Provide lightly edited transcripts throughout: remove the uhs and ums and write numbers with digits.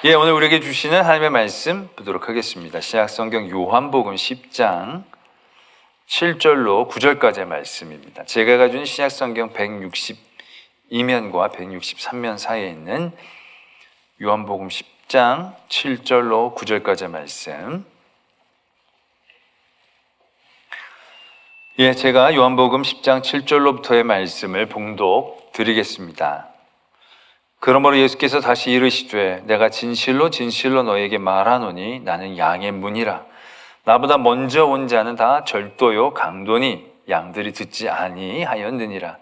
오늘 우리에게 주시는 하나님의 말씀 보도록 하겠습니다. 신약성경 요한복음 10장 7절로 9절까지의 말씀입니다. 제가 가진 신약성경 162면과 163면 사이에 있는 요한복음 10장 7절로 9절까지의 말씀. 제가 요한복음 10장 7절로부터의 말씀을 봉독 드리겠습니다. 그러므로 예수께서 다시 이르시되 내가 진실로 진실로 너에게 말하노니 나는 양의 문이라. 나보다 먼저 온 자는 다 절도요 강도니 양들이 듣지 아니하였느니라.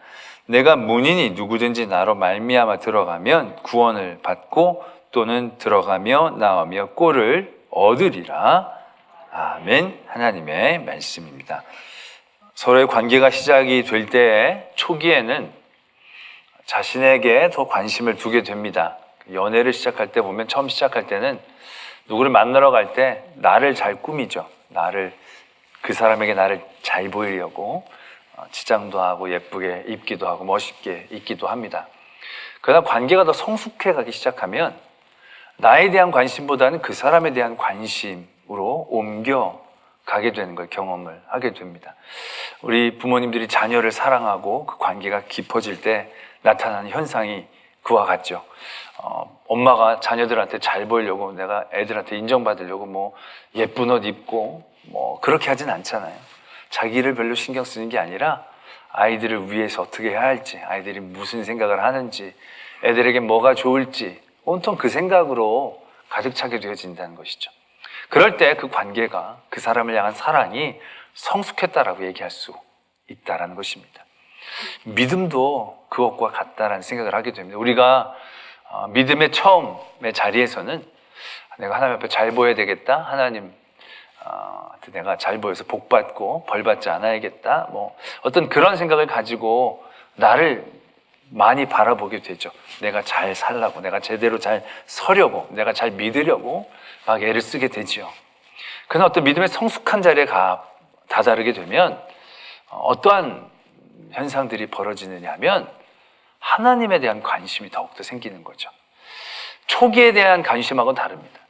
내가 문이니 누구든지 나로 말미암아 들어가면 구원을 받고 또는 들어가며 나오며 꼴을 얻으리라. 아멘. 하나님의 말씀입니다. 서로의 관계가 시작이 될 때에 초기에는 자신에게 더 관심을 두게 됩니다. 연애를 시작할 때 보면 처음 시작할 때는 누구를 만나러 갈 때 나를 잘 꾸미죠. 그 사람에게 나를 잘 보이려고 치장도 하고 예쁘게 입기도 하고 멋있게 입기도 합니다. 그러다 관계가 더 성숙해 가기 시작하면 나에 대한 관심보다는 그 사람에 대한 관심으로 옮겨가게 되는 걸 경험을 하게 됩니다. 우리 부모님들이 자녀를 사랑하고 그 관계가 깊어질 때 나타나는 현상이 그와 같죠. 엄마가 자녀들한테 잘 보이려고 내가 애들한테 인정받으려고 예쁜 옷 입고 그렇게 하진 않잖아요. 자기를 별로 신경 쓰는 게 아니라 아이들을 위해서 어떻게 해야 할지, 아이들이 무슨 생각을 하는지, 애들에게 뭐가 좋을지 온통 그 생각으로 가득 차게 되어진다는 것이죠. 그럴 때 그 관계가, 그 사람을 향한 사랑이 성숙했다라고 얘기할 수 있다라는 것입니다. 믿음도 그것과 같다라는 생각을 하게 됩니다. 우리가 믿음의 처음의 자리에서는 내가 하나님 앞에 잘 보여야 되겠다, 하나님 내가 잘 보여서 복 받고 벌 받지 않아야겠다, 어떤 그런 생각을 가지고 나를 많이 바라보게 되죠. 내가 잘 살라고, 내가 제대로 잘 서려고, 내가 잘 믿으려고 막 애를 쓰게 되지요. 그러나 어떤 믿음의 성숙한 자리에 다다르게 되면 어떠한 현상들이 벌어지느냐 하면 하나님에 대한 관심이 더욱더 생기는 거죠. 초기에 대한 관심하고는 다릅니다.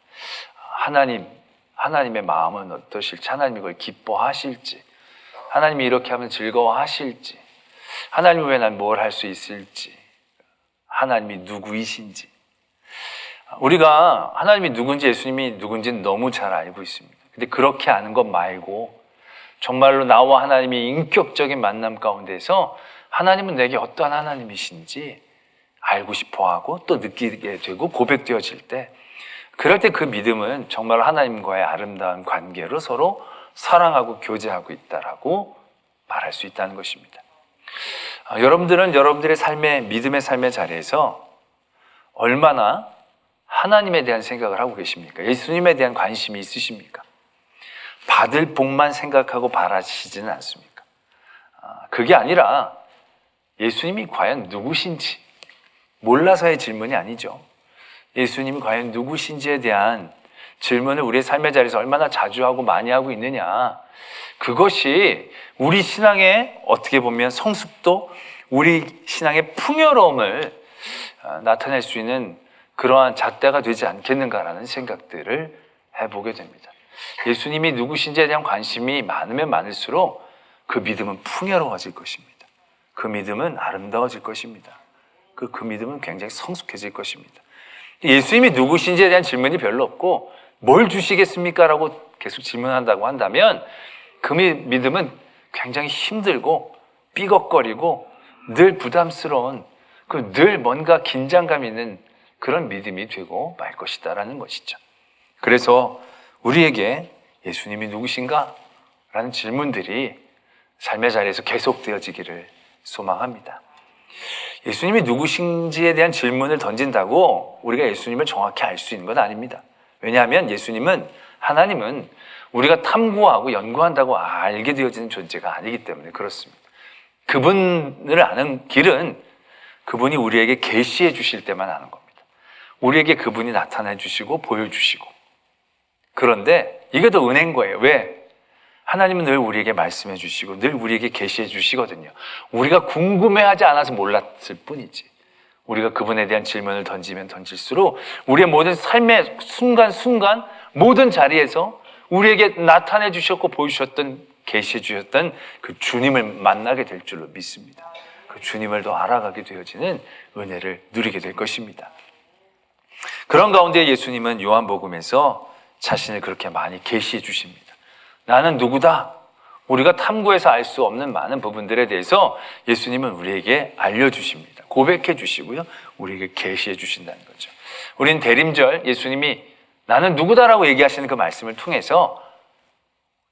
하나님의 마음은 어떠실지, 하나님이 그걸 기뻐하실지, 하나님이 이렇게 하면 즐거워하실지, 하나님이 왜 난 뭘 할 수 있을지, 하나님이 누구이신지. 우리가 하나님이 누군지, 예수님이 누군지는 너무 잘 알고 있습니다. 근데 그렇게 아는 것 말고 정말로 나와 하나님이 인격적인 만남 가운데서 하나님은 내게 어떠한 하나님이신지 알고 싶어하고 또 느끼게 되고 고백되어질 때, 그럴 때 그 믿음은 정말 하나님과의 아름다운 관계로 서로 사랑하고 교제하고 있다라고 말할 수 있다는 것입니다. 여러분들은 여러분들의 믿음의 삶의 자리에서 얼마나 하나님에 대한 생각을 하고 계십니까? 예수님에 대한 관심이 있으십니까? 받을 복만 생각하고 바라시지는 않습니까? 그게 아니라 예수님이 과연 누구신지 몰라서의 질문이 아니죠. 예수님이 과연 누구신지에 대한 질문을 우리의 삶의 자리에서 얼마나 자주 하고 많이 하고 있느냐, 그것이 우리 신앙의 어떻게 보면 성숙도, 우리 신앙의 풍요로움을 나타낼 수 있는 그러한 잣대가 되지 않겠는가라는 생각들을 해보게 됩니다. 예수님이 누구신지에 대한 관심이 많으면 많을수록 그 믿음은 풍요로워질 것입니다. 그 믿음은 아름다워질 것입니다. 그 믿음은 굉장히 성숙해질 것입니다. 예수님이 누구신지에 대한 질문이 별로 없고 뭘 주시겠습니까? 라고 계속 질문한다고 한다면 그 믿음은 굉장히 힘들고 삐걱거리고 늘 부담스러운, 늘 뭔가 긴장감 있는 그런 믿음이 되고 말 것이다라는 것이죠. 그래서 우리에게 예수님이 누구신가? 라는 질문들이 삶의 자리에서 계속되어지기를 소망합니다. 예수님이 누구신지에 대한 질문을 던진다고 우리가 예수님을 정확히 알 수 있는 건 아닙니다. 왜냐하면 하나님은 우리가 탐구하고 연구한다고 알게 되어지는 존재가 아니기 때문에 그렇습니다. 그분을 아는 길은 그분이 우리에게 계시해 주실 때만 아는 겁니다. 우리에게 그분이 나타내 주시고 보여주시고. 그런데 이게 더 은혜인 거예요. 왜? 하나님은 늘 우리에게 말씀해 주시고 늘 우리에게 계시해 주시거든요. 우리가 궁금해하지 않아서 몰랐을 뿐이지. 우리가 그분에 대한 질문을 던지면 던질수록 우리의 모든 삶의 순간순간 모든 자리에서 우리에게 나타내 주셨고 보여주셨던, 계시해 주셨던 그 주님을 만나게 될 줄로 믿습니다. 그 주님을 더 알아가게 되어지는 은혜를 누리게 될 것입니다. 그런 가운데 예수님은 요한복음에서 자신을 그렇게 많이 계시해 주십니다. 나는 누구다? 우리가 탐구해서 알 수 없는 많은 부분들에 대해서 예수님은 우리에게 알려주십니다. 고백해 주시고요, 우리에게 계시해 주신다는 거죠. 우리는 대림절 예수님이 나는 누구다라고 얘기하시는 그 말씀을 통해서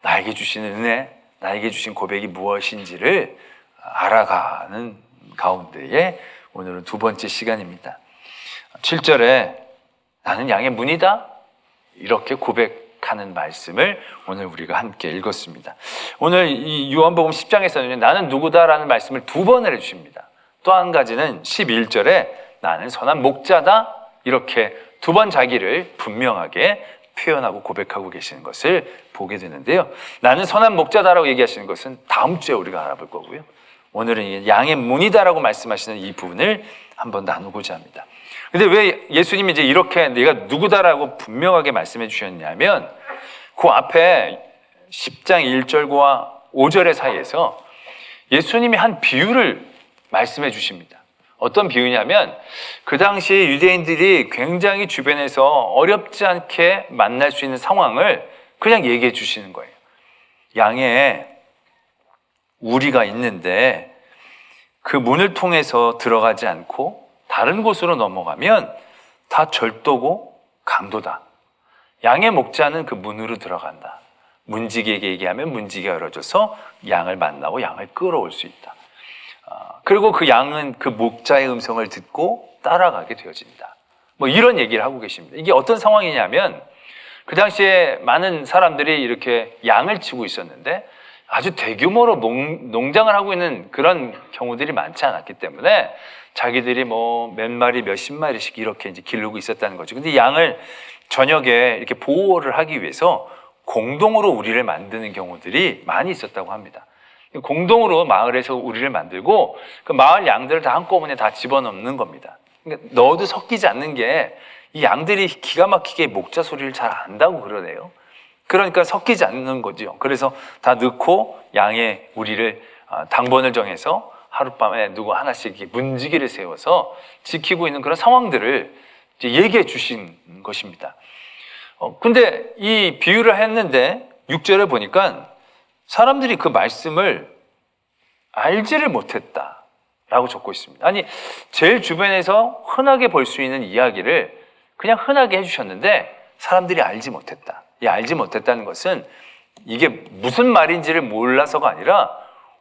나에게 주시는 은혜, 나에게 주신 고백이 무엇인지를 알아가는 가운데에 오늘은 두 번째 시간입니다. 7절에 나는 양의 문이다, 이렇게 고백하는 말씀을 오늘 우리가 함께 읽었습니다. 오늘 이 요한복음 10장에서는 나는 누구다라는 말씀을 두 번을 해주십니다. 또 한 가지는 11절에 나는 선한 목자다, 이렇게 두 번 자기를 분명하게 표현하고 고백하고 계시는 것을 보게 되는데요. 나는 선한 목자다라고 얘기하시는 것은 다음 주에 우리가 알아볼 거고요. 오늘은 양의 문이다라고 말씀하시는 이 부분을 한번 나누고자 합니다. 근데 왜 예수님이 이제 이렇게 내가 누구다라고 분명하게 말씀해 주셨냐면, 그 앞에 10장 1절과 5절의 사이에서 예수님이 한 비유를 말씀해 주십니다. 어떤 비유냐면, 그 당시에 유대인들이 굉장히 주변에서 어렵지 않게 만날 수 있는 상황을 그냥 얘기해 주시는 거예요. 양에 우리가 있는데 그 문을 통해서 들어가지 않고 다른 곳으로 넘어가면 다 절도고 강도다. 양의 목자는 그 문으로 들어간다. 문지기에게 얘기하면 문지기가 열어줘서 양을 만나고 양을 끌어올 수 있다. 그리고 그 양은 그 목자의 음성을 듣고 따라가게 되어진다. 뭐 이런 얘기를 하고 계십니다. 이게 어떤 상황이냐면, 그 당시에 많은 사람들이 이렇게 양을 치고 있었는데 아주 대규모로 농장을 하고 있는 그런 경우들이 많지 않았기 때문에 자기들이 뭐 몇 마리, 몇십 마리씩 이렇게 이제 기르고 있었다는 거죠. 근데 양을 저녁에 이렇게 보호를 하기 위해서 공동으로 우리를 만드는 경우들이 많이 있었다고 합니다. 공동으로 마을에서 우리를 만들고 그 마을 양들을 다 한꺼번에 다 집어넣는 겁니다. 그러니까 넣어도 섞이지 않는 게, 이 양들이 기가 막히게 목자 소리를 잘 안다고 그러네요. 그러니까 섞이지 않는 거죠. 그래서 다 넣고 양의 우리를 당번을 정해서 하룻밤에 누구 하나씩 문지기를 세워서 지키고 있는 그런 상황들을 이제 얘기해 주신 것입니다. 근데 이 비유를 했는데 6절에 보니까 사람들이 그 말씀을 알지를 못했다라고 적고 있습니다. 아니, 제일 주변에서 흔하게 볼 수 있는 이야기를 그냥 흔하게 해주셨는데 사람들이 알지 못했다. 이 알지 못했다는 것은 이게 무슨 말인지를 몰라서가 아니라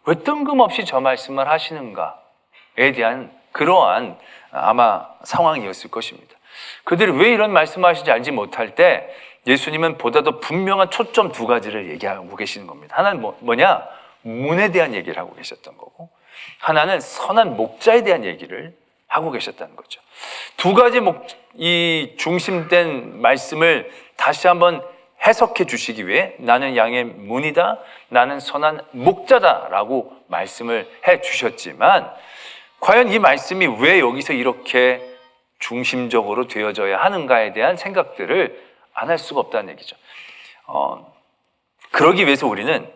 왜 뜬금없이 저 말씀을 하시는가에 대한 그러한 아마 상황이었을 것입니다. 그들이 왜 이런 말씀을 하시는지 알지 못할 때 예수님은 보다 더 분명한 초점 두 가지를 얘기하고 계시는 겁니다. 하나는 뭐냐? 문에 대한 얘기를 하고 계셨던 거고, 하나는 선한 목자에 대한 얘기를 하고 계셨다는 거죠. 두 가지 이 중심된 말씀을 다시 한번 해석해 주시기 위해 나는 양의 문이다, 나는 선한 목자다라고 말씀을 해 주셨지만, 과연 이 말씀이 왜 여기서 이렇게 중심적으로 되어져야 하는가에 대한 생각들을 안 할 수가 없다는 얘기죠. 그러기 위해서 우리는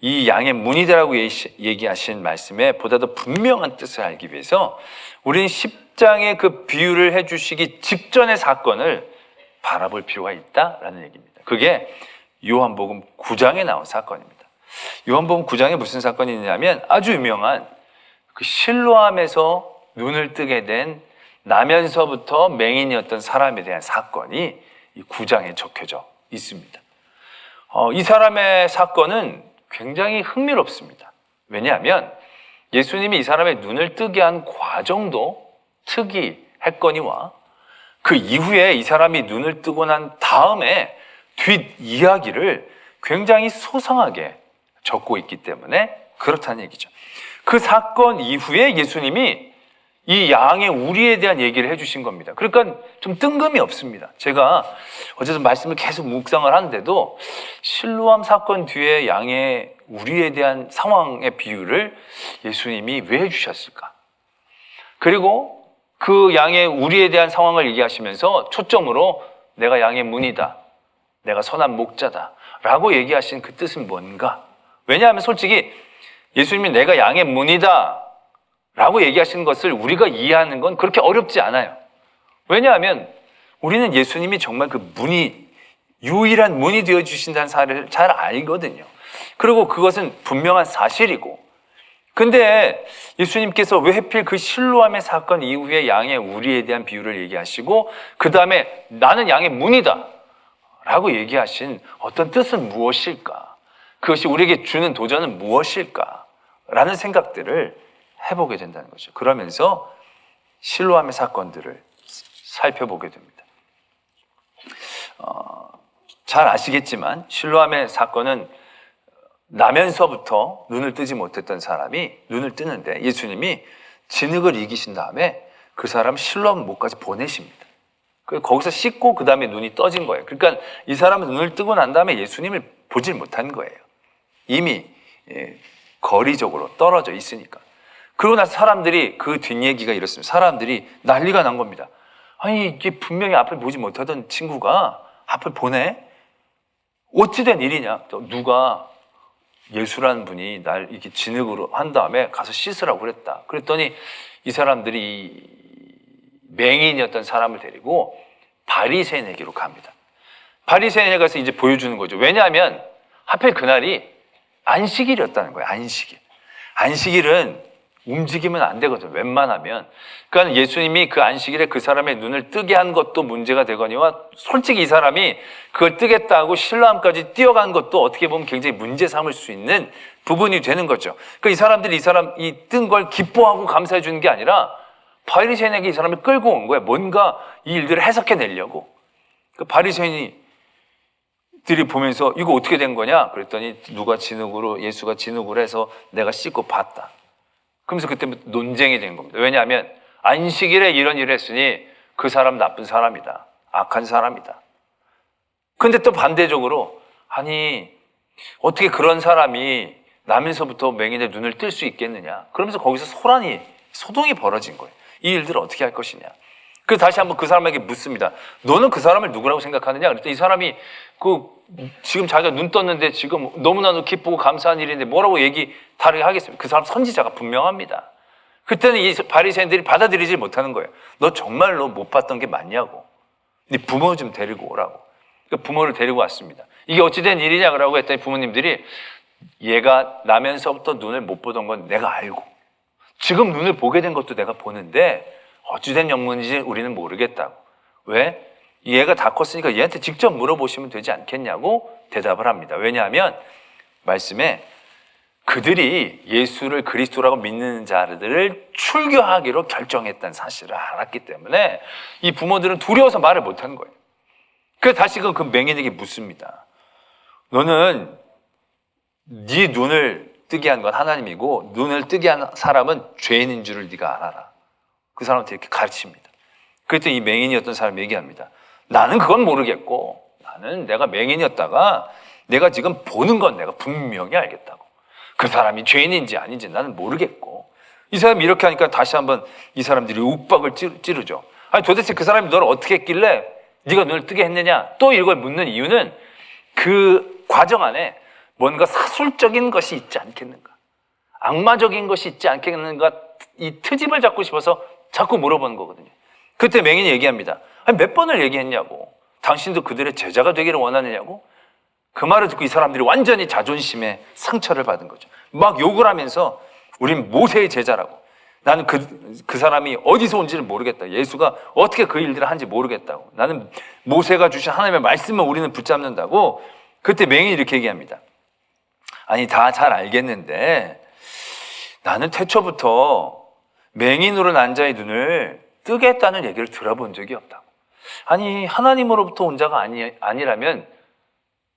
이 양의 문이다라고 얘기하신 말씀에 보다 더 분명한 뜻을 알기 위해서 우리는 10장의 그 비유를 해주시기 직전의 사건을 바라볼 필요가 있다라는 얘기입니다. 그게 요한복음 9장에 나온 사건입니다. 요한복음 9장에 무슨 사건이 있냐면, 아주 유명한 그 실로암에서 눈을 뜨게 된 나면서부터 맹인이었던 사람에 대한 사건이 이 9장에 적혀져 있습니다. 이 사람의 사건은 굉장히 흥미롭습니다. 왜냐하면 예수님이 이 사람의 눈을 뜨게 한 과정도 특이했거니와 그 이후에 이 사람이 눈을 뜨고 난 다음에 뒷이야기를 굉장히 소상하게 적고 있기 때문에 그렇다는 얘기죠. 그 사건 이후에 예수님이 이 양의 우리에 대한 얘기를 해주신 겁니다. 그러니까 좀 뜬금이 없습니다. 제가 어제도 말씀을 계속 묵상을 하는데도 실로암 사건 뒤에 양의 우리에 대한 상황의 비유를 예수님이 왜 해주셨을까? 그리고 그 양의 우리에 대한 상황을 얘기하시면서 초점으로 내가 양의 문이다, 내가 선한 목자다 라고 얘기하신 그 뜻은 뭔가? 왜냐하면 솔직히 예수님이 내가 양의 문이다 라고 얘기하시는 것을 우리가 이해하는 건 그렇게 어렵지 않아요. 왜냐하면 우리는 예수님이 정말 그 문이, 유일한 문이 되어주신다는 사실을 잘 알거든요. 그리고 그것은 분명한 사실이고, 근데 예수님께서 왜 하필 그 실로암의 사건 이후에 양의 우리에 대한 비유를 얘기하시고 그 다음에 나는 양의 문이다 라고 얘기하신 어떤 뜻은 무엇일까? 그것이 우리에게 주는 도전은 무엇일까? 라는 생각들을 해보게 된다는 거죠. 그러면서 실로암의 사건들을 살펴보게 됩니다. 잘 아시겠지만 실로암의 사건은 나면서부터 눈을 뜨지 못했던 사람이 눈을 뜨는데 예수님이 진흙을 이기신 다음에 그 사람 실로암 못까지 보내십니다. 거기서 씻고 그 다음에 눈이 떠진 거예요. 그러니까 이 사람은 눈을 뜨고 난 다음에 예수님을 보질 못한 거예요. 이미 거리적으로 떨어져 있으니까. 그러고 나서 사람들이, 그 뒷얘기가 이렇습니다. 사람들이 난리가 난 겁니다. 아니, 이게 분명히 앞을 보지 못하던 친구가 앞을 보네? 어찌된 일이냐? 누가 예수라는 분이 날 이렇게 진흙으로 한 다음에 가서 씻으라고 그랬다. 그랬더니 이 사람들이 맹인이었던 사람을 데리고 바리새인에게로 갑니다. 바리새인에 가서 이제 보여주는 거죠. 왜냐하면 하필 그날이 안식일이었다는 거예요. 안식일. 안식일은 움직이면 안 되거든, 웬만하면. 그러니까 예수님이 그 안식일에 그 사람의 눈을 뜨게 한 것도 문제가 되거니와 솔직히 이 사람이 그걸 뜨겠다 하고 실로암까지 뛰어간 것도 어떻게 보면 굉장히 문제 삼을 수 있는 부분이 되는 거죠. 그러니까 이 사람들이 이 뜬 걸 기뻐하고 감사해 주는 게 아니라 바리새인에게 이 사람을 끌고 온 거예요. 뭔가 이 일들을 해석해 내려고. 그 바리새인들이 보면서 이거 어떻게 된 거냐? 그랬더니 예수가 진흙으로 해서 내가 씻고 봤다. 그러면서 그때부터 논쟁이 된 겁니다. 왜냐하면 안식일에 이런 일을 했으니 그 사람 나쁜 사람이다, 악한 사람이다. 근데 또 반대적으로 아니 어떻게 그런 사람이 나면서부터 맹인의 눈을 뜰 수 있겠느냐. 그러면서 거기서 소동이 벌어진 거예요. 이 일들을 어떻게 할 것이냐. 그래서 다시 한번 그 사람에게 묻습니다. 너는 그 사람을 누구라고 생각하느냐? 그랬더니 이 사람이 지금 자기가 눈 떴는데 지금 너무나도 기쁘고 감사한 일인데 뭐라고 다르게 하겠습니까? 그 사람 선지자가 분명합니다. 그때는 이 바리새인들이 받아들이지 못하는 거예요. 너 정말로 못 봤던 게 맞냐고. 네 부모 좀 데리고 오라고. 그러니까 부모를 데리고 왔습니다. 이게 어찌된 일이냐고 했더니 부모님들이 얘가 나면서부터 눈을 못 보던 건 내가 알고 지금 눈을 보게 된 것도 내가 보는데 어찌된 영문인지 우리는 모르겠다고. 왜? 얘가 다 컸으니까 얘한테 직접 물어보시면 되지 않겠냐고 대답을 합니다. 왜냐하면 말씀에 그들이 예수를 그리스도라고 믿는 자들을 출교하기로 결정했다는 사실을 알았기 때문에 이 부모들은 두려워서 말을 못한 거예요. 그래서 다시금 그 맹인에게 묻습니다. 너는 네 눈을 뜨게 한 건 하나님이고 눈을 뜨게 한 사람은 죄인인 줄을 네가 알아라. 그 사람한테 이렇게 가르칩니다. 그랬더니 이 맹인이었던 사람이 얘기합니다. 나는 그건 모르겠고 나는 내가 맹인이었다가 내가 지금 보는 건 내가 분명히 알겠다고. 그 사람이 죄인인지 아닌지 나는 모르겠고. 이 사람이 이렇게 하니까 다시 한번 이 사람들이 욱박을 찌르죠. 아니 도대체 그 사람이 너를 어떻게 했길래 네가 눈을 뜨게 했느냐. 또 이걸 묻는 이유는 그 과정 안에 뭔가 사술적인 것이 있지 않겠는가, 악마적인 것이 있지 않겠는가, 이 트집을 잡고 싶어서 자꾸 물어보는 거거든요. 그때 맹인이 얘기합니다. 아니, 몇 번을 얘기했냐고. 당신도 그들의 제자가 되기를 원하느냐고. 그 말을 듣고 이 사람들이 완전히 자존심에 상처를 받은 거죠. 막 욕을 하면서 우린 모세의 제자라고. 나는 그 사람이 어디서 온지를 모르겠다. 예수가 어떻게 그 일들을 한지 모르겠다고. 나는 모세가 주신 하나님의 말씀을 우리는 붙잡는다고. 그때 맹인이 이렇게 얘기합니다. 아니, 다 잘 알겠는데 나는 태초부터 맹인으로 난 자의 눈을 뜨게 했다는 얘기를 들어본 적이 없다고. 아니, 하나님으로부터 온 자가 아니라면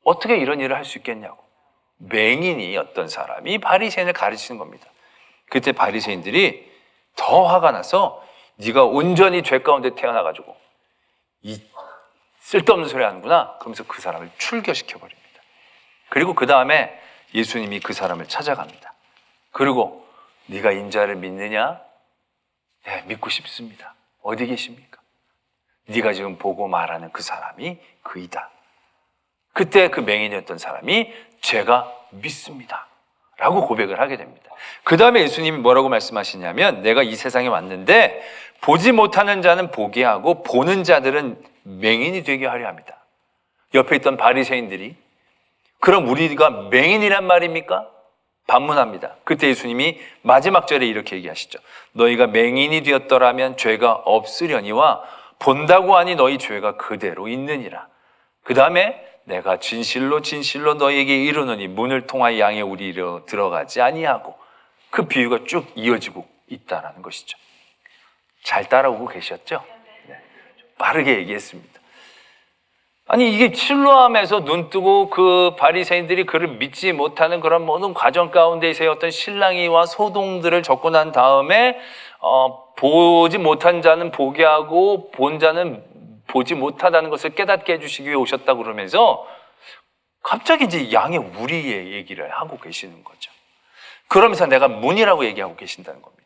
어떻게 이런 일을 할 수 있겠냐고. 맹인이었던 사람이 바리새인을 가르치는 겁니다. 그때 바리새인들이 더 화가 나서 네가 온전히 죄 가운데 태어나가지고 이 쓸데없는 소리 하는구나. 그러면서 그 사람을 출교시켜버립니다. 그리고 그 다음에 예수님이 그 사람을 찾아갑니다. 그리고 네가 인자를 믿느냐? 네, 믿고 싶습니다. 어디 계십니까? 네가 지금 보고 말하는 그 사람이 그이다. 그때 그 맹인이었던 사람이 제가 믿습니다 라고 고백을 하게 됩니다. 그 다음에 예수님이 뭐라고 말씀하시냐면 내가 이 세상에 왔는데 보지 못하는 자는 보게 하고 보는 자들은 맹인이 되게 하려 합니다. 옆에 있던 바리새인들이 그럼 우리가 맹인이란 말입니까? 반문합니다. 그때 예수님이 마지막 절에 이렇게 얘기하시죠. 너희가 맹인이 되었더라면 죄가 없으려니와 본다고 하니 너희 죄가 그대로 있느니라. 그 다음에 내가 진실로 진실로 너희에게 이르노니 문을 통하여 양의 우리로 들어가지 아니하고 그 비유가 쭉 이어지고 있다는 것이죠. 잘 따라오고 계셨죠? 네. 빠르게 얘기했습니다. 아니 이게 실로암에서 눈뜨고 그 바리새인들이 그를 믿지 못하는 그런 모든 과정 가운데에서의 어떤 실랑이와 소동들을 겪고 난 다음에 보지 못한 자는 보게 하고 본 자는 보지 못하다는 것을 깨닫게 해주시기 위해 오셨다고 그러면서 갑자기 이제 양의 우리의 얘기를 하고 계시는 거죠. 그러면서 내가 문이라고 얘기하고 계신다는 겁니다.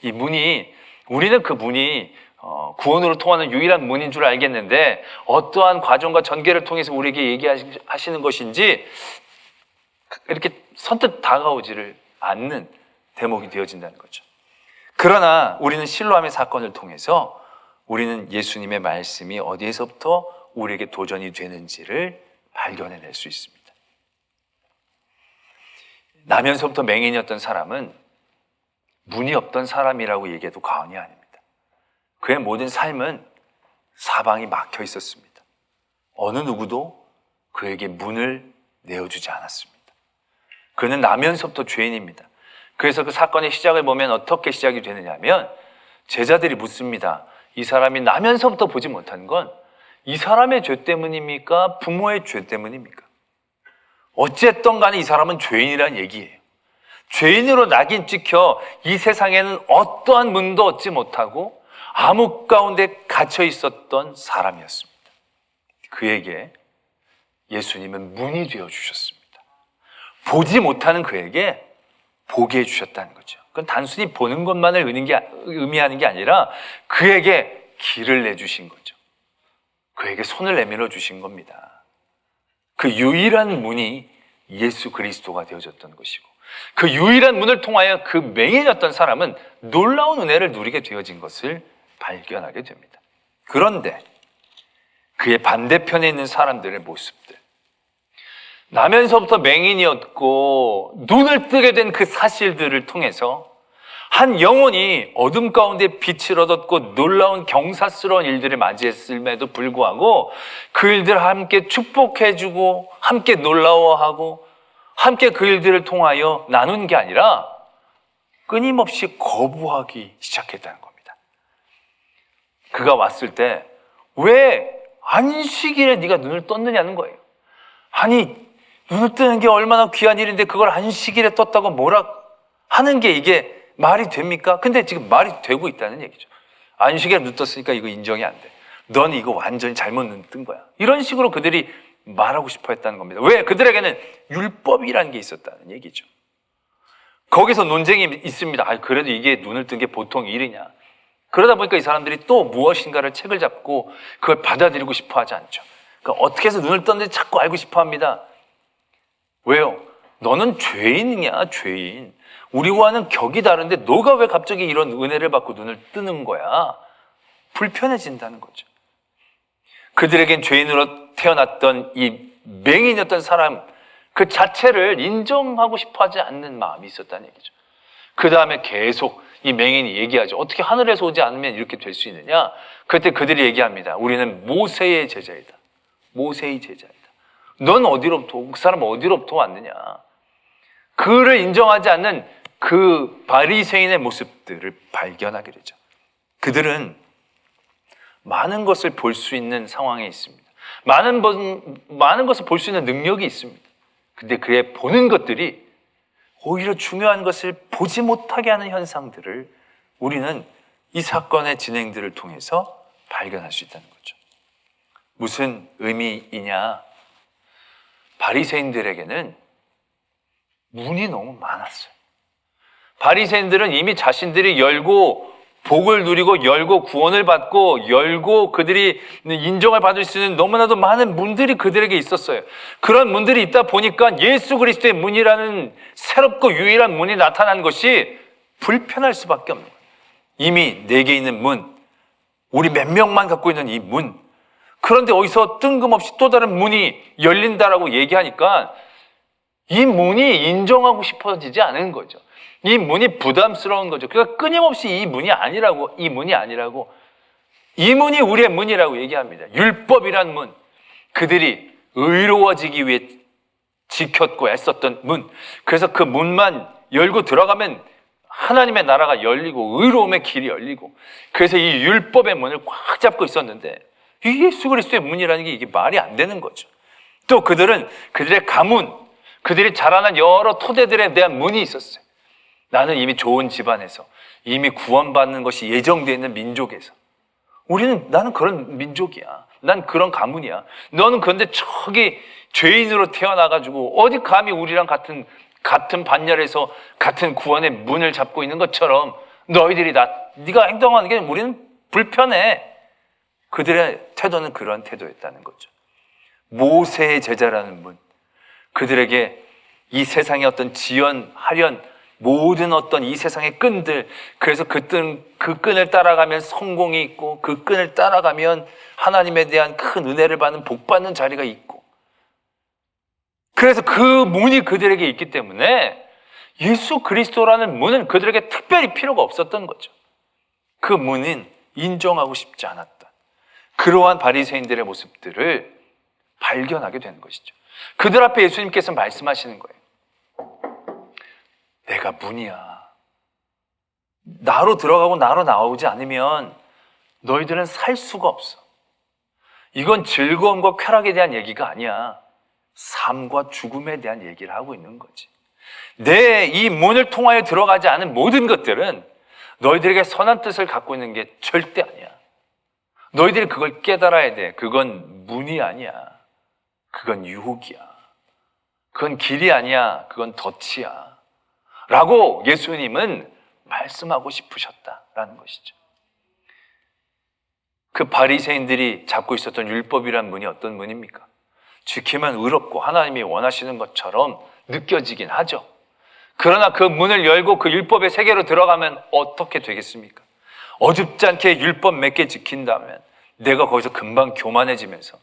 이 문이 우리는 그 문이 구원으로 통하는 유일한 문인 줄 알겠는데 어떠한 과정과 전개를 통해서 우리에게 얘기하시는 것인지 이렇게 선뜻 다가오지를 않는 대목이 되어진다는 거죠. 그러나 우리는 실로암의 사건을 통해서 우리는 예수님의 말씀이 어디에서부터 우리에게 도전이 되는지를 발견해낼 수 있습니다. 나면서부터 맹인이었던 사람은 문이 없던 사람이라고 얘기해도 과언이 아닙니다. 그의 모든 삶은 사방이 막혀 있었습니다. 어느 누구도 그에게 문을 내어주지 않았습니다. 그는 나면서부터 죄인입니다. 그래서 그 사건의 시작을 보면 어떻게 시작이 되느냐면 제자들이 묻습니다. 이 사람이 나면서부터 보지 못한 건 이 사람의 죄 때문입니까? 부모의 죄 때문입니까? 어쨌든 간에 이 사람은 죄인이란 얘기예요. 죄인으로 낙인 찍혀 이 세상에는 어떠한 문도 얻지 못하고 암흑 가운데 갇혀 있었던 사람이었습니다. 그에게 예수님은 문이 되어 주셨습니다. 보지 못하는 그에게 보게 해주셨다는 거죠. 그건 단순히 보는 것만을 의미하는 게 아니라 그에게 길을 내주신 거죠. 그에게 손을 내밀어 주신 겁니다. 그 유일한 문이 예수 그리스도가 되어졌던 것이고 그 유일한 문을 통하여 그 맹인이었던 사람은 놀라운 은혜를 누리게 되어진 것을 발견하게 됩니다. 그런데 그의 반대편에 있는 사람들의 모습들, 나면서부터 맹인이었고 눈을 뜨게 된 그 사실들을 통해서 한 영혼이 어둠 가운데 빛을 얻었고 놀라운 경사스러운 일들을 맞이했음에도 불구하고 그 일들을 함께 축복해주고 함께 놀라워하고 함께 그 일들을 통하여 나눈 게 아니라 끊임없이 거부하기 시작했다는 겁니다. 그가 왔을 때 왜 안식일에 네가 눈을 떴느냐는 거예요. 아니 눈을 뜨는 게 얼마나 귀한 일인데 그걸 안식일에 떴다고 뭐라 하는 게 이게 말이 됩니까? 근데 지금 말이 되고 있다는 얘기죠. 안식일에 눈 떴으니까 이거 인정이 안 돼. 넌 이거 완전히 잘못 눈 뜬 거야. 이런 식으로 그들이 말하고 싶어 했다는 겁니다. 왜? 그들에게는 율법이라는 게 있었다는 얘기죠. 거기서 논쟁이 있습니다. 그래도 이게 눈을 뜬 게 보통 일이냐. 그러다 보니까 이 사람들이 또 무엇인가를 책을 잡고 그걸 받아들이고 싶어 하지 않죠. 그러니까 어떻게 해서 눈을 떴는지 자꾸 알고 싶어 합니다. 왜요? 너는 죄인이냐, 죄인. 우리와는 격이 다른데 너가 왜 갑자기 이런 은혜를 받고 눈을 뜨는 거야? 불편해진다는 거죠. 그들에겐 죄인으로 태어났던 이 맹인이었던 사람 그 자체를 인정하고 싶어 하지 않는 마음이 있었다는 얘기죠. 그 다음에 계속 이 맹인이 얘기하죠. 어떻게 하늘에서 오지 않으면 이렇게 될 수 있느냐? 그때 그들이 얘기합니다. 우리는 모세의 제자이다. 모세의 제자이다. 넌 어디로부터, 그 사람은 어디로부터 왔느냐? 그를 인정하지 않는 그 바리새인의 모습들을 발견하게 되죠. 그들은 많은 것을 볼 수 있는 상황에 있습니다. 많은 것을 볼 수 있는 능력이 있습니다. 근데 그의 보는 것들이 오히려 중요한 것을 보지 못하게 하는 현상들을 우리는 이 사건의 진행들을 통해서 발견할 수 있다는 거죠. 무슨 의미이냐? 바리새인들에게는 문이 너무 많았어요. 바리새인들은 이미 자신들이 열고 복을 누리고 열고 구원을 받고 열고 그들이 인정을 받을 수 있는 너무나도 많은 문들이 그들에게 있었어요. 그런 문들이 있다 보니까 예수 그리스도의 문이라는 새롭고 유일한 문이 나타난 것이 불편할 수밖에 없는 거예요. 이미 내게 있는 문, 우리 몇 명만 갖고 있는 이 문, 그런데 어디서 뜬금없이 또 다른 문이 열린다라고 얘기하니까 이 문이 인정하고 싶어지지 않은 거죠. 이 문이 부담스러운 거죠. 그러니까 끊임없이 이 문이 아니라고, 이 문이 아니라고, 이 문이 우리의 문이라고 얘기합니다. 율법이란 문, 그들이 의로워지기 위해 지켰고 애썼던 문. 그래서 그 문만 열고 들어가면 하나님의 나라가 열리고 의로움의 길이 열리고, 그래서 이 율법의 문을 꽉 잡고 있었는데 이 예수 그리스도의 문이라는 게 이게 말이 안 되는 거죠. 또 그들은 그들의 가문, 그들이 자라난 여러 토대들에 대한 문이 있었어요. 나는 이미 좋은 집안에서 이미 구원받는 것이 예정되어 있는 민족에서, 나는 그런 민족이야. 난 그런 가문이야. 너는 그런데 저기 죄인으로 태어나가지고 어디 감히 우리랑 같은 반열에서 같은 구원의 문을 잡고 있는 것처럼 너희들이 네가 행동하는 게 우리는 불편해. 그들의 태도는 그런 태도였다는 거죠. 모세의 제자라는 문, 그들에게 이 세상의 어떤 지연, 하련, 모든 어떤 이 세상의 끈들, 그래서 그 끈을 따라가면 성공이 있고 그 끈을 따라가면 하나님에 대한 큰 은혜를 받는 복받는 자리가 있고, 그래서 그 문이 그들에게 있기 때문에 예수 그리스도라는 문은 그들에게 특별히 필요가 없었던 거죠. 그 문은 인정하고 싶지 않았다. 그러한 바리새인들의 모습들을 발견하게 되는 것이죠. 그들 앞에 예수님께서 말씀하시는 거예요. 내가 문이야. 나로 들어가고 나로 나오지 않으면 너희들은 살 수가 없어. 이건 즐거움과 쾌락에 대한 얘기가 아니야. 삶과 죽음에 대한 얘기를 하고 있는 거지. 내 이 문을 통하여 들어가지 않은 모든 것들은 너희들에게 선한 뜻을 갖고 있는 게 절대 아니야. 너희들이 그걸 깨달아야 돼. 그건 문이 아니야. 그건 유혹이야. 그건 길이 아니야. 그건 덫이야. 라고 예수님은 말씀하고 싶으셨다라는 것이죠. 그 바리새인들이 잡고 있었던 율법이란 문이 어떤 문입니까? 지키면 의롭고 하나님이 원하시는 것처럼 느껴지긴 하죠. 그러나 그 문을 열고 그 율법의 세계로 들어가면 어떻게 되겠습니까? 어줍지 않게 율법 몇 개 지킨다면 내가 거기서 금방 교만해지면서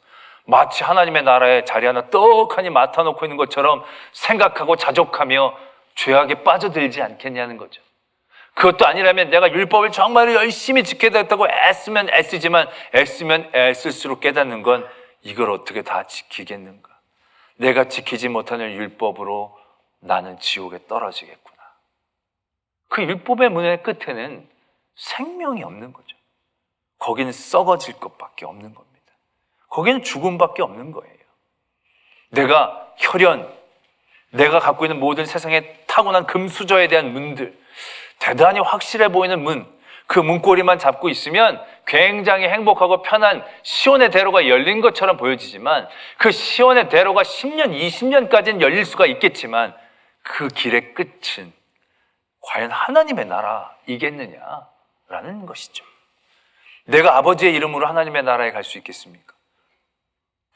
마치 하나님의 나라에 자리 하나 떡하니 맡아놓고 있는 것처럼 생각하고 자족하며 죄악에 빠져들지 않겠냐는 거죠. 그것도 아니라면 내가 율법을 정말 열심히 지켜야 되겠다고 애쓰면 애쓸수록 깨닫는 건 이걸 어떻게 다 지키겠는가. 내가 지키지 못하는 율법으로 나는 지옥에 떨어지겠구나. 그 율법의 문의 끝에는 생명이 없는 거죠. 거기는 썩어질 것밖에 없는 겁니다. 거기는 죽음밖에 없는 거예요. 내가 혈연, 내가 갖고 있는 모든 세상의 타고난 금수저에 대한 문들, 대단히 확실해 보이는 문, 그 문고리만 잡고 있으면 굉장히 행복하고 편한 시온의 대로가 열린 것처럼 보여지지만 그 시온의 대로가 10년, 20년까지는 열릴 수가 있겠지만 그 길의 끝은 과연 하나님의 나라이겠느냐라는 것이죠. 내가 아버지의 이름으로 하나님의 나라에 갈 수 있겠습니까?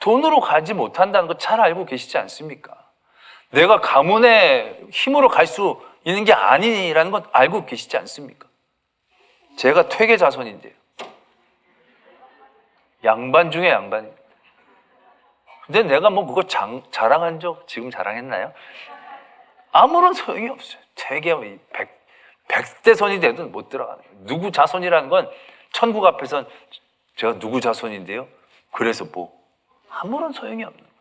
돈으로 가지 못한다는 거 잘 알고 계시지 않습니까? 내가 가문의 힘으로 갈 수 있는 게 아니라는 건 알고 계시지 않습니까? 제가 퇴계 자손인데요. 양반 중에 양반입니다. 근데 내가 뭐 그거 자랑한 적 지금 자랑했나요? 아무런 소용이 없어요. 퇴계 100대손이 돼도 못 들어가는 거예요. 누구 자손이라는 건 천국 앞에선 제가 누구 자손인데요. 그래서 뭐 아무런 소용이 없는 거예요.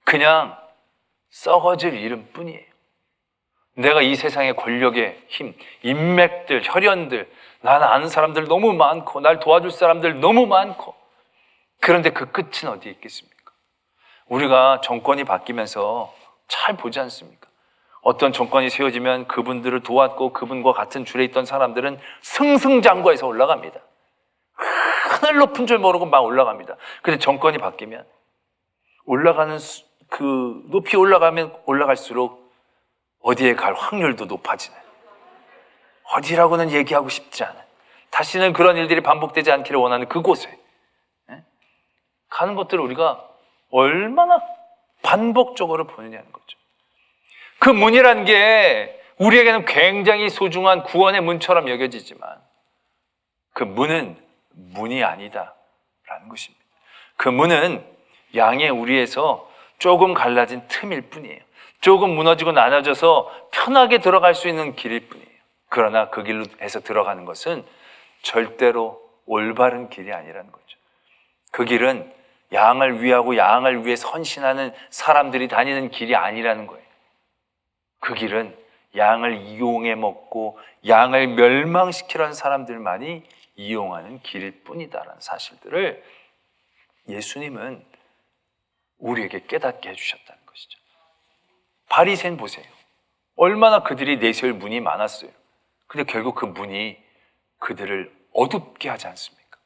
그냥 썩어질 이름뿐이에요. 내가 이 세상의 권력의 힘, 인맥들, 혈연들, 나는 아는 사람들 너무 많고 날 도와줄 사람들 너무 많고, 그런데 그 끝은 어디에 있겠습니까? 우리가 정권이 바뀌면서 잘 보지 않습니까? 어떤 정권이 세워지면 그분들을 도왔고 그분과 같은 줄에 있던 사람들은 승승장구해서 올라갑니다. 하늘 높은 줄 모르고 막 올라갑니다. 근데 정권이 바뀌면 높이 올라가면 올라갈수록 어디에 갈 확률도 높아지는, 어디라고는 얘기하고 싶지 않은, 다시는 그런 일들이 반복되지 않기를 원하는 그곳에 가는 것들을 우리가 얼마나 반복적으로 보느냐는 거죠. 그 문이라는 게 우리에게는 굉장히 소중한 구원의 문처럼 여겨지지만 그 문은 문이 아니다라는 것입니다. 그 문은 양의 우리에서 조금 갈라진 틈일 뿐이에요. 조금 무너지고 나눠져서 편하게 들어갈 수 있는 길일 뿐이에요. 그러나 그 길로 해서 들어가는 것은 절대로 올바른 길이 아니라는 거죠. 그 길은 양을 위하고 양을 위해 헌신하는 사람들이 다니는 길이 아니라는 거예요. 그 길은 양을 이용해 먹고 양을 멸망시키려는 사람들만이 이용하는 길일 뿐이다라는 사실들을 예수님은 우리에게 깨닫게 해주셨다는 것이죠. 바리새인 보세요. 얼마나 그들이 내세울 문이 많았어요. 근데 결국 그 문이 그들을 어둡게 하지 않습니까?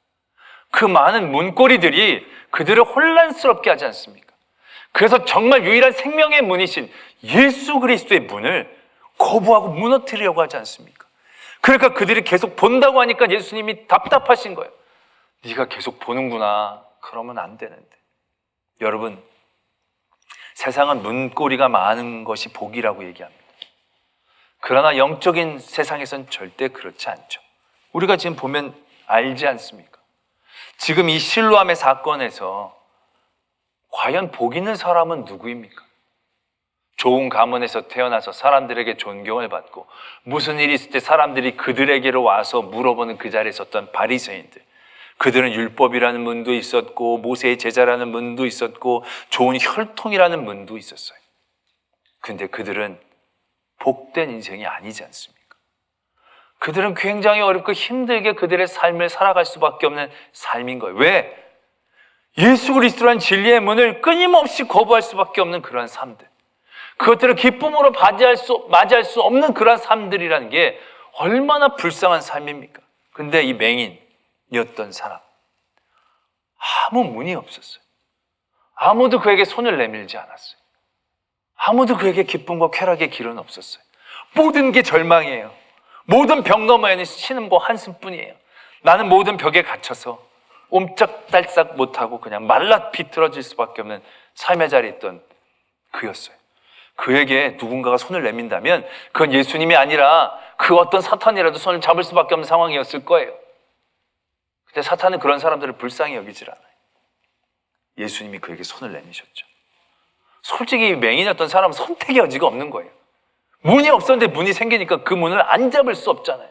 그 많은 문고리들이 그들을 혼란스럽게 하지 않습니까? 그래서 정말 유일한 생명의 문이신 예수 그리스도의 문을 거부하고 무너뜨리려고 하지 않습니까? 그러니까 그들이 계속 본다고 하니까 예수님이 답답하신 거예요. 네가 계속 보는구나. 그러면 안 되는데. 여러분, 세상은 문고리가 많은 것이 복이라고 얘기합니다. 그러나 영적인 세상에선 절대 그렇지 않죠. 우리가 지금 보면 알지 않습니까? 지금 이 실로암의 사건에서 과연 복 있는 사람은 누구입니까? 좋은 가문에서 태어나서 사람들에게 존경을 받고 무슨 일이 있을 때 사람들이 그들에게로 와서 물어보는 그 자리에 있었던 바리새인들. 그들은 율법이라는 문도 있었고 모세의 제자라는 문도 있었고 좋은 혈통이라는 문도 있었어요. 근데 그들은 복된 인생이 아니지 않습니까? 그들은 굉장히 어렵고 힘들게 그들의 삶을 살아갈 수밖에 없는 삶인 거예요. 왜? 예수 그리스도라는 진리의 문을 끊임없이 거부할 수밖에 없는 그런 삶들. 그것들을 기쁨으로 맞이할 수 없는 그런 삶들이라는 게 얼마나 불쌍한 삶입니까? 근데 이 맹인이었던 사람, 아무 문이 없었어요. 아무도 그에게 손을 내밀지 않았어요. 아무도 그에게 기쁨과 쾌락의 길은 없었어요. 모든 게 절망이에요. 모든 벽 너머에는 신음과 한숨뿐이에요. 나는 모든 벽에 갇혀서 옴짝달싹 못하고 그냥 말라 비틀어질 수밖에 없는 삶의 자리에 있던 그였어요. 그에게 누군가가 손을 내민다면 그건 예수님이 아니라 그 어떤 사탄이라도 손을 잡을 수밖에 없는 상황이었을 거예요. 근데 사탄은 그런 사람들을 불쌍히 여기질 않아요. 예수님이 그에게 손을 내미셨죠. 솔직히 맹인이었던 사람은 선택의 여지가 없는 거예요. 문이 없었는데 문이 생기니까 그 문을 안 잡을 수 없잖아요.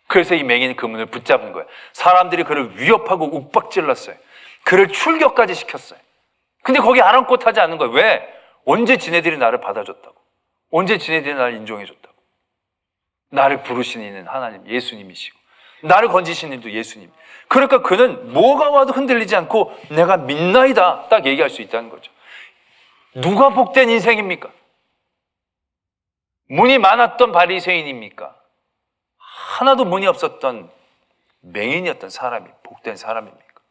그래서 이 맹인이 그 문을 붙잡은 거예요. 사람들이 그를 위협하고 욱박질렀어요. 그를 출교까지 시켰어요. 근데 거기 아랑곳하지 않는 거예요. 왜? 언제 지네들이 나를 받아줬다고? 언제 지네들이 나를 인정해줬다고? 나를 부르신 이는 하나님, 예수님이시고 나를 건지신 이도 예수님. 그러니까 그는 뭐가 와도 흔들리지 않고 내가 믿나이다 딱 얘기할 수 있다는 거죠. 누가 복된 인생입니까? 문이 많았던 바리새인입니까? 하나도 문이 없었던 맹인이었던 사람이 복된 사람입니까?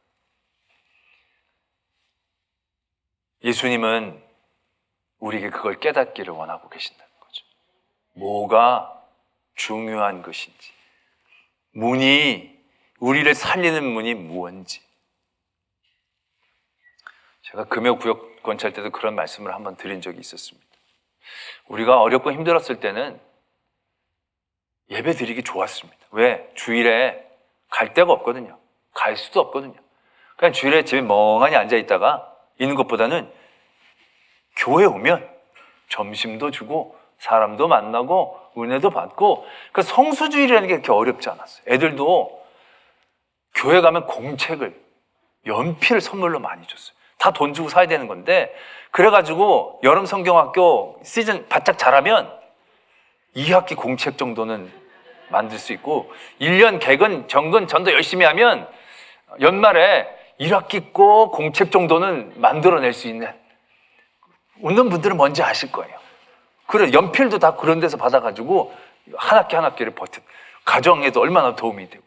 예수님은 우리에게 그걸 깨닫기를 원하고 계신다는 거죠. 뭐가 중요한 것인지, 문이 우리를 살리는 문이 무엇인지. 제가 금요구역 권찰 때도 그런 말씀을 한번 드린 적이 있었습니다. 우리가 어렵고 힘들었을 때는 예배 드리기 좋았습니다. 왜? 주일에 갈 데가 없거든요. 갈 수도 없거든요. 그냥 주일에 집에 멍하니 앉아있다가 있는 것보다는 교회 오면 점심도 주고 사람도 만나고 은혜도 받고, 그 성수주일이라는 게 그렇게 어렵지 않았어요. 애들도 교회 가면 공책을, 연필을 선물로 많이 줬어요. 다 돈 주고 사야 되는 건데, 그래가지고 여름 성경학교 시즌 바짝 잘하면 2학기 공책 정도는 만들 수 있고, 1년 개근, 정근, 전도 열심히 하면 연말에 1학기 꼭 공책 정도는 만들어낼 수 있는, 웃는 분들은 뭔지 아실 거예요. 그래, 연필도 다 그런 데서 받아가지고 한 학기 한 학기를 버틴, 가정에도 얼마나 도움이 되고,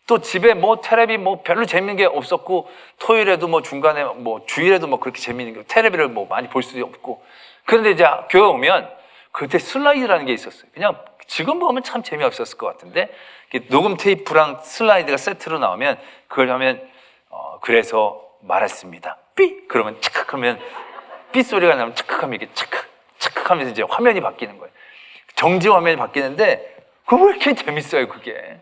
또 집에 뭐 테레비 뭐 별로 재밌는 게 없었고, 토요일에도 뭐 중간에 뭐 주일에도 뭐 그렇게 재밌는 게, 테레비를 뭐 많이 볼 수도 없고, 그런데 이제 교회 오면 그때 슬라이드라는 게 있었어요. 그냥 지금 보면 참 재미없었을 것 같은데, 녹음 테이프랑 슬라이드가 세트로 나오면 그걸 하면 그래서 말했습니다. 삐! 그러면 착각 하면 삐 소리가 나면 착각 하면 이게 착각 하면서 이제 화면이 바뀌는 거예요. 정지 화면이 바뀌는데 그거 왜 이렇게 재밌어요, 그게.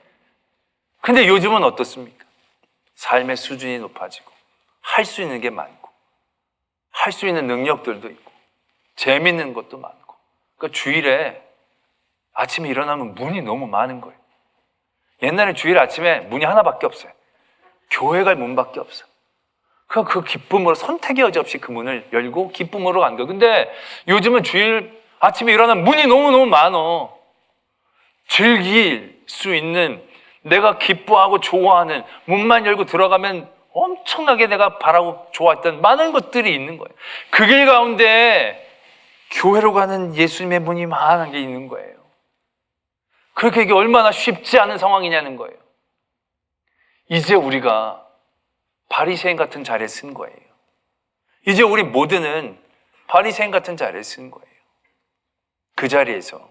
근데 요즘은 어떻습니까? 삶의 수준이 높아지고 할 수 있는 게 많고 할 수 있는 능력들도 있고 재밌는 것도 많고, 그러니까 주일에 아침에 일어나면 문이 너무 많은 거예요. 옛날에 주일 아침에 문이 하나밖에 없어요. 교회 갈 문밖에 없어. 그 기쁨으로 선택의 여지 없이 그 문을 열고 기쁨으로 간 거예요. 근데 요즘은 주일 아침에 일어나면 문이 너무너무 많어. 즐길 수 있는, 내가 기뻐하고 좋아하는, 문만 열고 들어가면 엄청나게 내가 바라고 좋아했던 많은 것들이 있는 거예요. 그 길 가운데 교회로 가는 예수님의 문이 많은 게 있는 거예요. 그렇게 이게 얼마나 쉽지 않은 상황이냐는 거예요. 이제 우리가 바리새인 같은 자리에 쓴 거예요. 이제 우리 모두는 바리새인 같은 자리에 쓴 거예요. 그 자리에서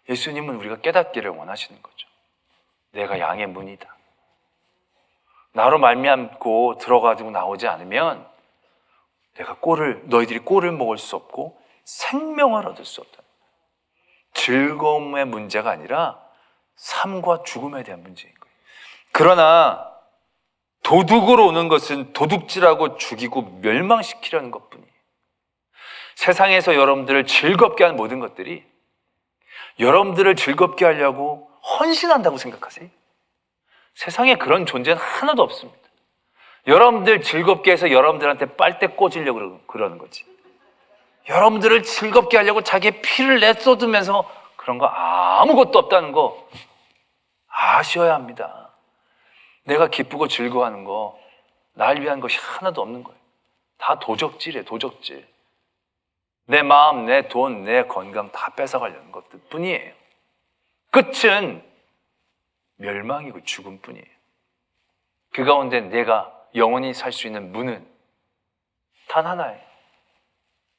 예수님은 우리가 깨닫기를 원하시는 거죠. 내가 양의 문이다. 나로 말미암고 들어가지고 나오지 않으면 너희들이 꼴을 먹을 수 없고 생명을 얻을 수 없다. 즐거움의 문제가 아니라 삶과 죽음에 대한 문제인 거예요. 그러나 도둑으로 오는 것은 도둑질하고 죽이고 멸망시키려는 것뿐이에요. 세상에서 여러분들을 즐겁게 하는 모든 것들이 여러분들을 즐겁게 하려고 헌신한다고 생각하세요? 세상에 그런 존재는 하나도 없습니다. 여러분들 즐겁게 해서 여러분들한테 빨대 꽂으려고 그러는 거지. 여러분들을 즐겁게 하려고 자기의 피를 내쏟으면서 그런 거 아무것도 없다는 거 아셔야 합니다. 내가 기쁘고 즐거워하는 거, 날 위한 것이 하나도 없는 거예요. 다 도적질이에요, 도적질. 내 마음, 내 돈, 내 건강 다 뺏어가려는 것들 뿐이에요. 끝은 멸망이고 죽음뿐이에요. 그 가운데 내가 영원히 살 수 있는 문은 단 하나예요.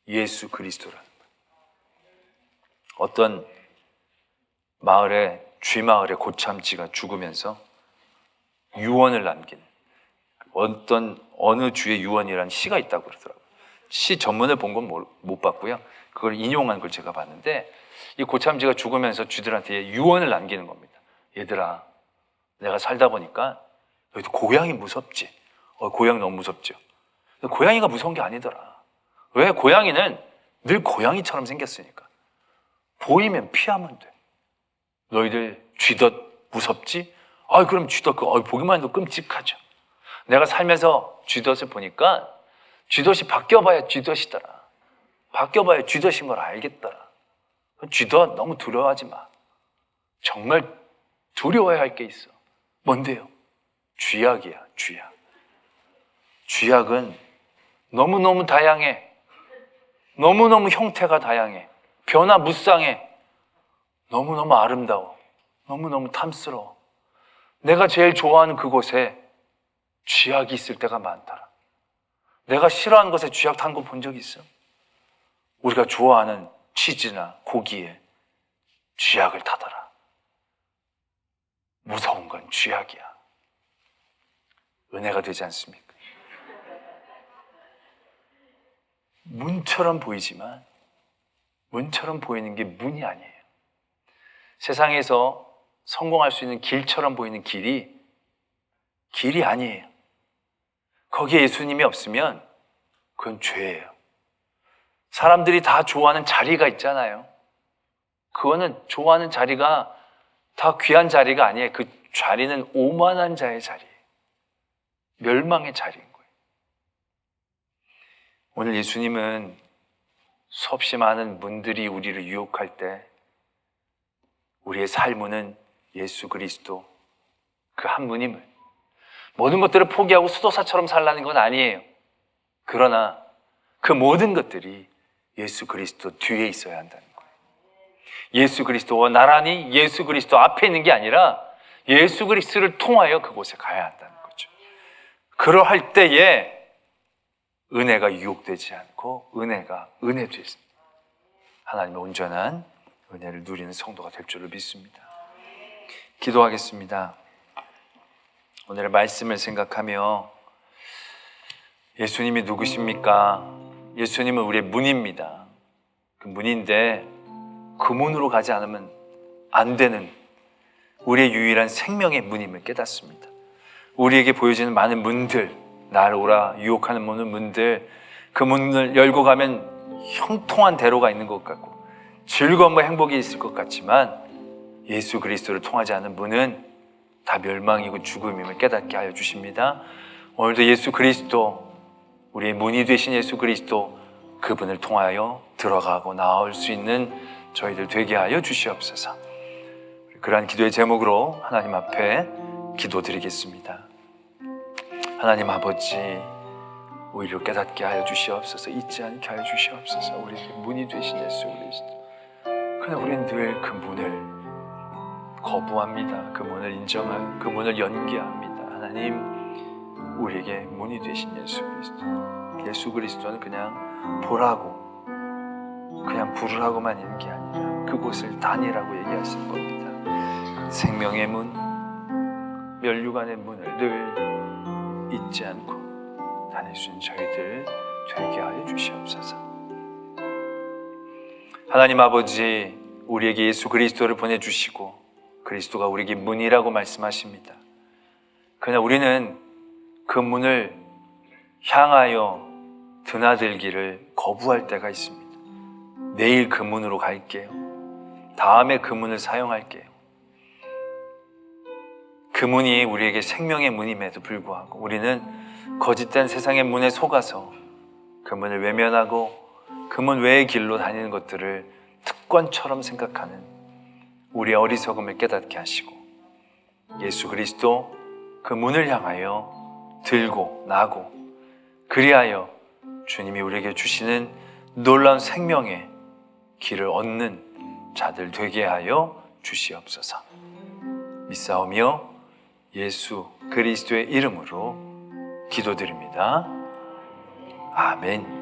예수 그리스도라는 거예요. 어떤 쥐마을에 고참쥐가 죽으면서 유언을 남긴 어느 주의 유언이라는 시가 있다고 그러더라고요. 시 전문을 본 건 못 봤고요. 그걸 인용한 걸 제가 봤는데, 이 고참쥐가 죽으면서 쥐들한테 유언을 남기는 겁니다. 얘들아, 내가 살다 보니까 너희도 고양이 무섭지? 고양이 너무 무섭죠? 고양이가 무서운 게 아니더라. 왜? 고양이는 늘 고양이처럼 생겼으니까. 보이면 피하면 돼. 너희들 쥐덫 무섭지? 그럼 쥐덫 보기만 해도 끔찍하죠. 내가 살면서 쥐덫을 보니까 쥐덫이 바뀌어봐야 쥐덫이더라. 바뀌어봐야 쥐덫인 걸 알겠더라. 쥐덫 너무 두려워하지 마. 정말 두려워해야 할 게 있어. 뭔데요? 쥐약이야, 쥐약. 쥐약은 너무너무 다양해. 너무너무 형태가 다양해. 변화무쌍해. 너무너무 아름다워. 너무너무 탐스러워. 내가 제일 좋아하는 그곳에 쥐약이 있을 때가 많더라. 내가 싫어하는 것에 쥐약 탄 거 본 적 있어? 우리가 좋아하는 치즈나 고기에 쥐약을 타더라. 무서운 건 쥐약이야. 은혜가 되지 않습니까? 문처럼 보이지만 문처럼 보이는 게 문이 아니에요. 세상에서 성공할 수 있는 길처럼 보이는 길이 아니에요. 거기에 예수님이 없으면 그건 죄예요. 사람들이 다 좋아하는 자리가 있잖아요. 그거는 좋아하는 자리가 다 귀한 자리가 아니에요. 그 자리는 오만한 자의 자리예요. 멸망의 자리인 거예요. 오늘 예수님은 수없이 많은 문들이 우리를 유혹할 때 우리의 삶은 예수 그리스도 그 한 분임을, 모든 것들을 포기하고 수도사처럼 살라는 건 아니에요. 그러나 그 모든 것들이 예수 그리스도 뒤에 있어야 한다는 거예요. 예수 그리스도와 나란히 예수 그리스도 앞에 있는 게 아니라 예수 그리스도를 통하여 그곳에 가야 한다는 거죠. 그러할 때에 은혜가 유혹되지 않고 은혜가 은혜되습니다. 하나님의 온전한 은혜를 누리는 성도가 될 줄로 믿습니다. 기도하겠습니다. 오늘의 말씀을 생각하며 예수님이 누구십니까? 예수님은 우리의 문입니다. 그 문인데 그 문으로 가지 않으면 안 되는 우리의 유일한 생명의 문임을 깨닫습니다. 우리에게 보여지는 많은 문들, 나를 오라 유혹하는 모든 문들, 그 문을 열고 가면 형통한 대로가 있는 것 같고 즐거움과 행복이 있을 것 같지만 예수 그리스도를 통하지 않은 문은 다 멸망이고 죽음임을 깨닫게 하여 주십니다. 오늘도 예수 그리스도, 우리의 문이 되신 예수 그리스도, 그분을 통하여 들어가고 나올 수 있는 저희들 되게 하여 주시옵소서. 그러한 기도의 제목으로 하나님 앞에 기도드리겠습니다. 하나님 아버지, 오히려 깨닫게 하여 주시옵소서. 잊지 않게 하여 주시옵소서. 우리에게 문이 되신 예수 그리스도. 그러나 우리는 늘 그 문을 거부합니다. 그 문을 인정하고 그 문을 연기합니다. 하나님, 우리에게 문이 되신 예수 그리스도. 예수 그리스도는 그냥 보라고, 그냥 부르라고만 있는 게 아니라 그곳을 다니라고 얘기하신 겁니다. 그 생명의 문, 멸류관의 문을 늘 잊지 않고 다닐 수 있는 저희들 되게 하여 주시옵소서. 하나님 아버지, 우리에게 예수 그리스도를 보내주시고 그리스도가 우리에게 문이라고 말씀하십니다. 그러나 우리는 그 문을 향하여 드나들기를 거부할 때가 있습니다. 내일 그 문으로 갈게요. 다음에 그 문을 사용할게요. 그 문이 우리에게 생명의 문임에도 불구하고 우리는 거짓된 세상의 문에 속아서 그 문을 외면하고 그 문 외의 길로 다니는 것들을 특권처럼 생각하는 우리의 어리석음을 깨닫게 하시고 예수 그리스도 그 문을 향하여 들고 나고 그리하여 주님이 우리에게 주시는 놀라운 생명의 길을 얻는 자들 되게 하여 주시옵소서. 믿사오며 예수 그리스도의 이름으로 기도드립니다. 아멘.